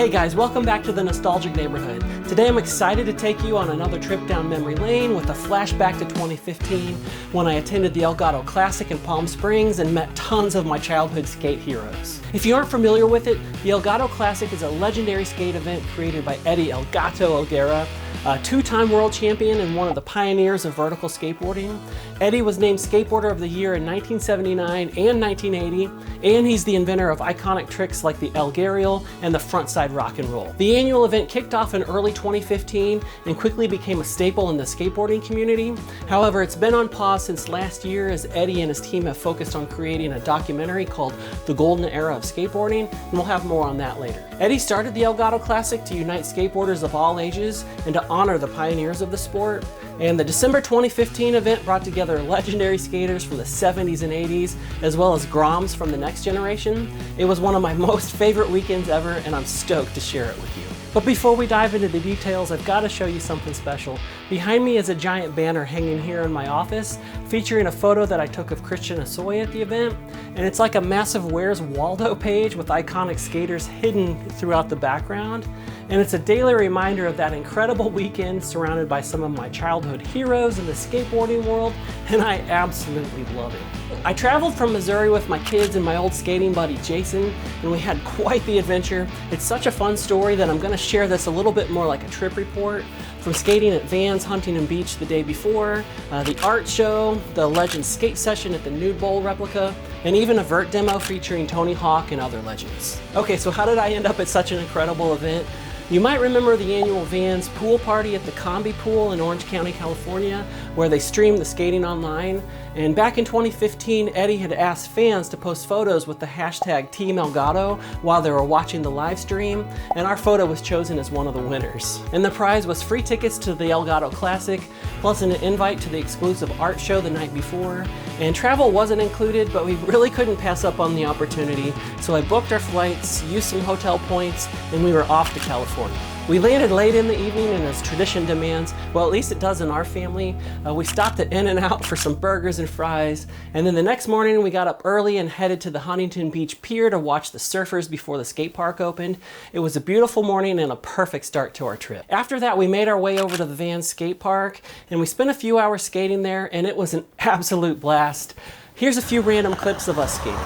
Hey guys, welcome back to the Nostalgic Neighborhood. Today I'm excited to take you on another trip down memory lane with a flashback to 2015 when I attended the Elgato Classic in Palm Springs and met tons of my childhood skate heroes. If you aren't familiar with it, the Elgato Classic is a legendary skate event created by Eddie Elgato Elguera, a two-time world champion and one of the pioneers of vertical skateboarding. Eddie was named Skateboarder of the Year in 1979 and 1980, and he's the inventor of iconic tricks like the Elguera and the frontside rock and roll. The annual event kicked off in early 2015 and quickly became a staple in the skateboarding community. However, it's been on pause since last year as Eddie and his team have focused on creating a documentary called The Golden Era of Skateboarding, and we'll have more on that later. Eddie started the Elgato Classic to unite skateboarders of all ages and to honor the pioneers of the sport. And the December 2015 event brought together legendary skaters from the 70s and 80s, as well as Groms from the next generation. It was one of my most favorite weekends ever, and I'm stoked to share it with you. But before we dive into the details, I've got to show you something special. Behind me is a giant banner hanging here in my office, featuring a photo that I took of Hosoi at the event. And it's like a massive Where's Waldo page with iconic skaters hidden throughout the background. And it's a daily reminder of that incredible weekend surrounded by some of my childhood heroes in the skateboarding world, and I absolutely love it. I traveled from Missouri with my kids and my old skating buddy Jason, and we had quite the adventure. It's such a fun story that I'm going to share this a little bit more like a trip report. From skating at Vans, Huntington Beach the day before, the art show, the Legends skate session at the Nude Bowl replica, and even a vert demo featuring Tony Hawk and other legends. Okay, so how did I end up at such an incredible event? You might remember the annual Vans pool party at the Combi Pool in Orange County, California, where they streamed the skating online. And back in 2015, Eddie had asked fans to post photos with the hashtag Team Elgato while they were watching the live stream, and our photo was chosen as one of the winners. And the prize was free tickets to the Elgato Classic, plus an invite to the exclusive art show the night before. And travel wasn't included, but we really couldn't pass up on the opportunity, so I booked our flights, used some hotel points, and we were off to California. We landed late in the evening, and as tradition demands, well, at least it does in our family, we stopped at In-N-Out for some burgers and fries, and then the next morning we got up early and headed to the Huntington Beach Pier to watch the surfers before the skate park opened. It was a beautiful morning and a perfect start to our trip. After that, we made our way over to the Vans skate park, and we spent a few hours skating there, and it was an absolute blast. Here's a few random clips of us skating.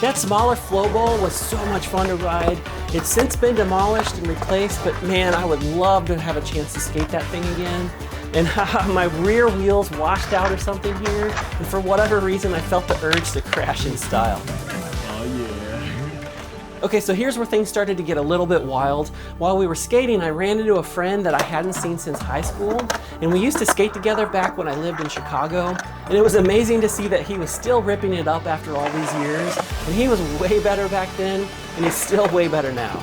That smaller flow bowl was so much fun to ride. It's since been demolished and replaced, but man, I would love to have a chance to skate that thing again. And my rear wheels washed out or something here, and for whatever reason, I felt the urge to crash in style. Oh yeah. Okay, so here's where things started to get a little bit wild. While we were skating, I ran into a friend that I hadn't seen since high school, and we used to skate together back when I lived in Chicago, and it was amazing to see that he was still ripping it up after all these years, and he was way better back then, and he's still way better now.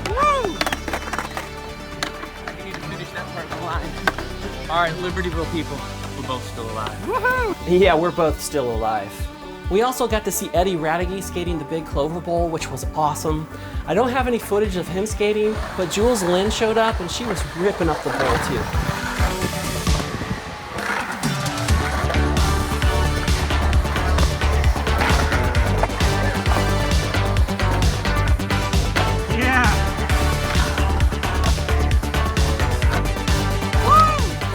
Woo! I need to finish that part of the line. All right, Libertyville people, we're both still alive. Woohoo! Yeah, we're both still alive. We also got to see Eddie Radigi skating the Big Clover Bowl, which was awesome. I don't have any footage of him skating, but Jules Lynn showed up and she was ripping up the bowl too.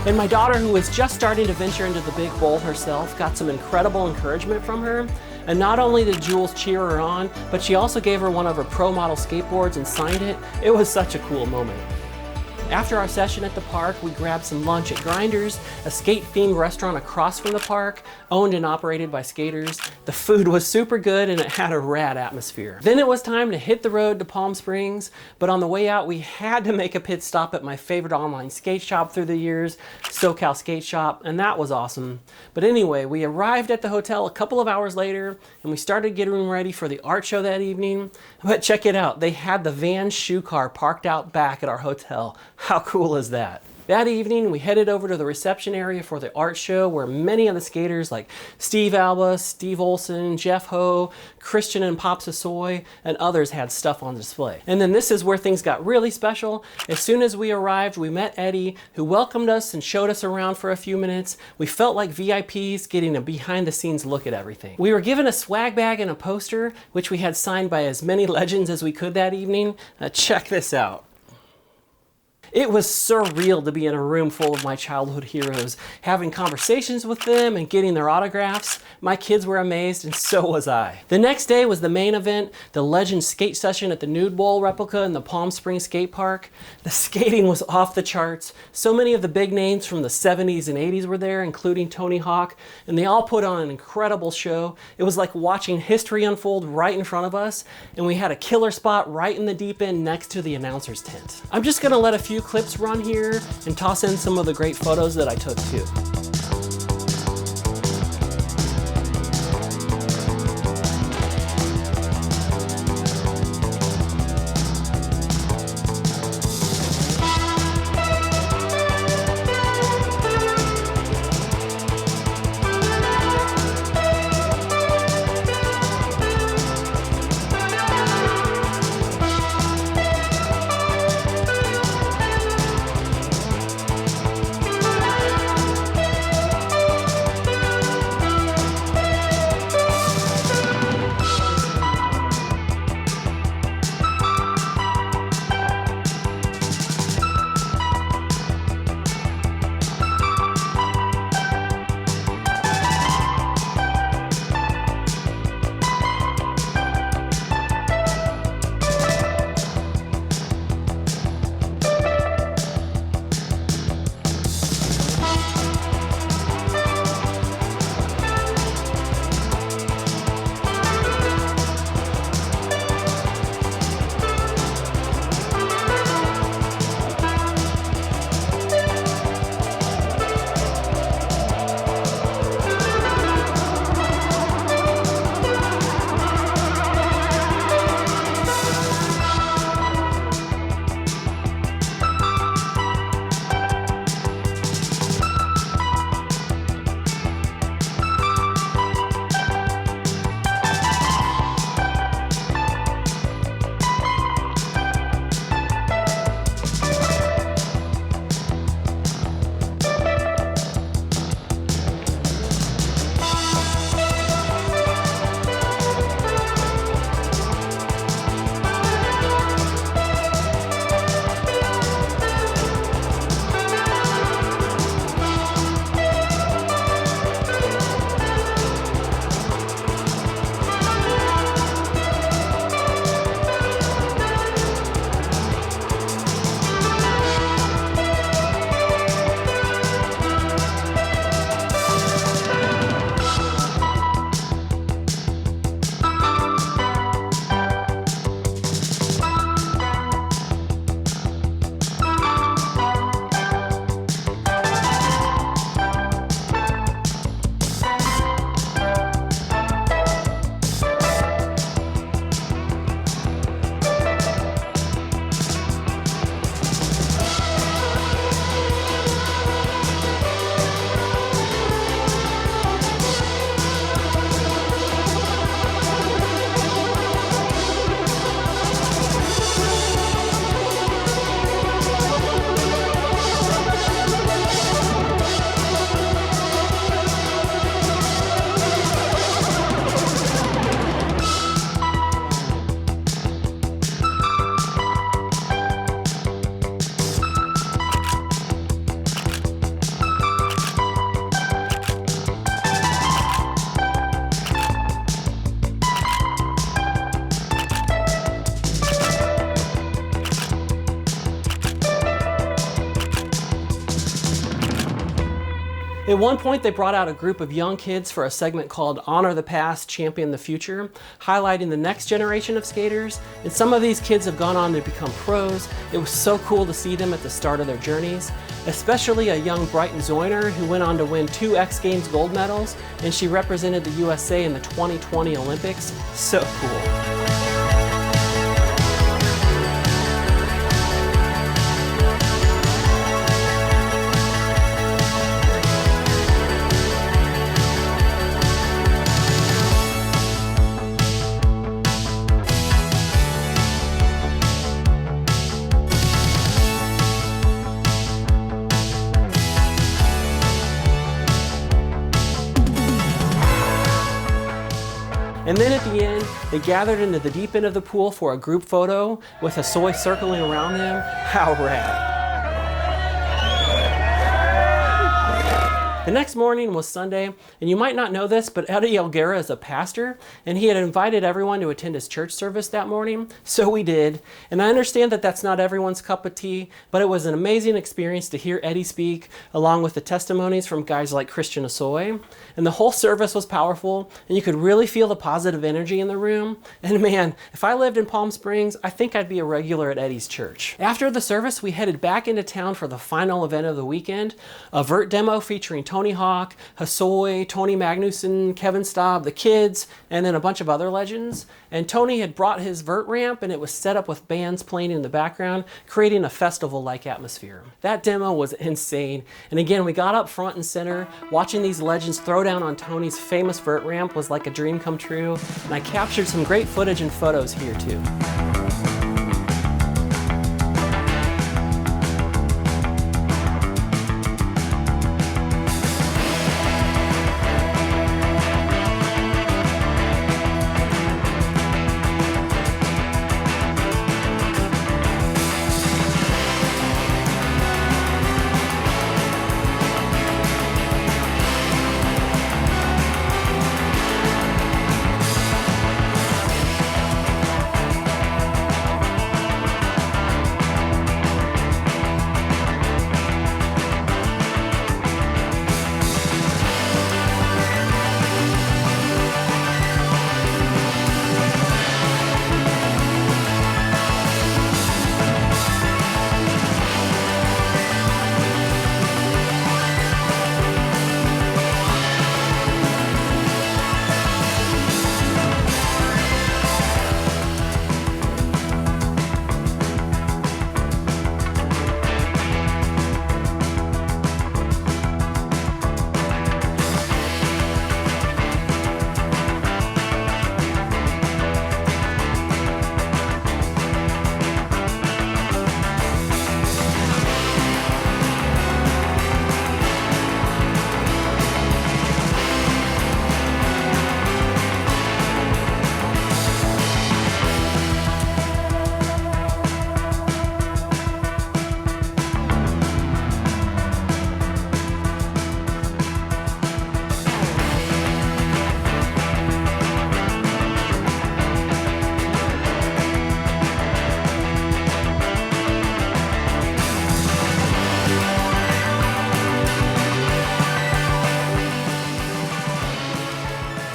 And my daughter, who was just starting to venture into the big bowl herself, got some incredible encouragement from her. And not only did Jules cheer her on, but she also gave her one of her pro model skateboards and signed it. It was such a cool moment. After our session at the park, we grabbed some lunch at Grinders, a skate-themed restaurant across from the park, owned and operated by skaters. The food was super good and it had a rad atmosphere. Then it was time to hit the road to Palm Springs, but on the way out we had to make a pit stop at my favorite online skate shop through the years, SoCal Skate Shop, and that was awesome. But anyway, we arrived at the hotel a couple of hours later and we started getting ready for the art show that evening. But check it out, they had the van shoe car parked out back at our hotel. How cool is that? That evening, we headed over to the reception area for the art show where many of the skaters like Steve Alba, Steve Olson, Jeff Ho, Christian and Pops Hosoi, and others had stuff on display. And then this is where things got really special. As soon as we arrived, we met Eddie, who welcomed us and showed us around for a few minutes. We felt like VIPs getting a behind-the-scenes look at everything. We were given a swag bag and a poster, which we had signed by as many legends as we could that evening. Check this out. It was surreal to be in a room full of my childhood heroes, having conversations with them and getting their autographs. My kids were amazed and so was I. The next day was the main event, the Legends skate session at the Nude Bowl replica in the Palm Springs skate park. The skating was off the charts. So many of the big names from the 70s and 80s were there, including Tony Hawk, and they all put on an incredible show. It was like watching history unfold right in front of us, and we had a killer spot right in the deep end next to the announcer's tent. I'm just gonna let a few clips run here and toss in some of the great photos that I took too. At one point, they brought out a group of young kids for a segment called Honor the Past, Champion the Future, highlighting the next generation of skaters. And some of these kids have gone on to become pros. It was so cool to see them at the start of their journeys, especially a young Brighton Zoyner who went on to win 2 X Games gold medals, and she represented the USA in the 2020 Olympics. So cool. And then at the end, they gathered into the deep end of the pool for a group photo with Hosoi circling around them. How rad. The next morning was Sunday, and you might not know this, but Eddie Elguera is a pastor, and he had invited everyone to attend his church service that morning, so we did. And I understand that that's not everyone's cup of tea, but it was an amazing experience to hear Eddie speak, along with the testimonies from guys like Christian Hosoi. And the whole service was powerful, and you could really feel the positive energy in the room. And man, if I lived in Palm Springs, I think I'd be a regular at Eddie's church. After the service, we headed back into town for the final event of the weekend, a vert demo featuring Tony Hawk, Hosoi, Tony Magnusson, Kevin Staab, the kids, and then a bunch of other legends. And Tony had brought his vert ramp, and it was set up with bands playing in the background, creating a festival-like atmosphere. That demo was insane. And again, we got up front and center. Watching these legends throw down on Tony's famous vert ramp was like a dream come true. And I captured some great footage and photos here too.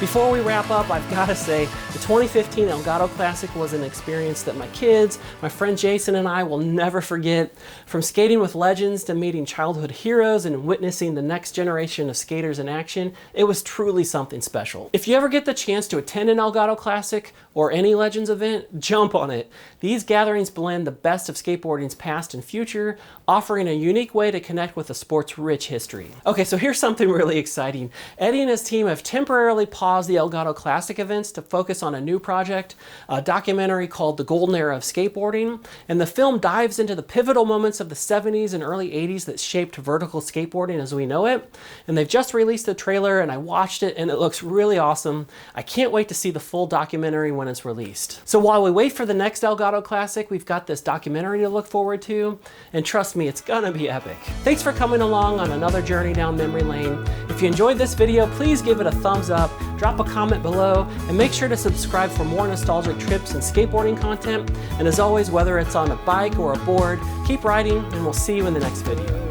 Before we wrap up, I've got to say, the 2015 Elgato Classic was an experience that my kids, my friend Jason, and I will never forget. From skating with legends to meeting childhood heroes and witnessing the next generation of skaters in action, it was truly something special. If you ever get the chance to attend an Elgato Classic or any Legends event, jump on it. These gatherings blend the best of skateboarding's past and future, offering a unique way to connect with the sport's rich history. Okay, so here's something really exciting. Eddie and his team have temporarily paused the Elgato Classic events to focus on a new project, a documentary called The Golden Era of Skateboarding, and the film dives into the pivotal moments of the 70s and early 80s that shaped vertical skateboarding as we know it. And they've just released the trailer, and I watched it, and it looks really awesome. I can't wait to see the full documentary when it's released. So while we wait for the next Elgato Classic, we've got this documentary to look forward to, and trust me, it's gonna be epic. Thanks for coming along on another journey down memory lane. If you enjoyed this video, please give it a thumbs up, drop a comment below, and make sure to subscribe for more nostalgic trips and skateboarding content. And as always, whether it's on a bike or a board, keep riding, and we'll see you in the next video.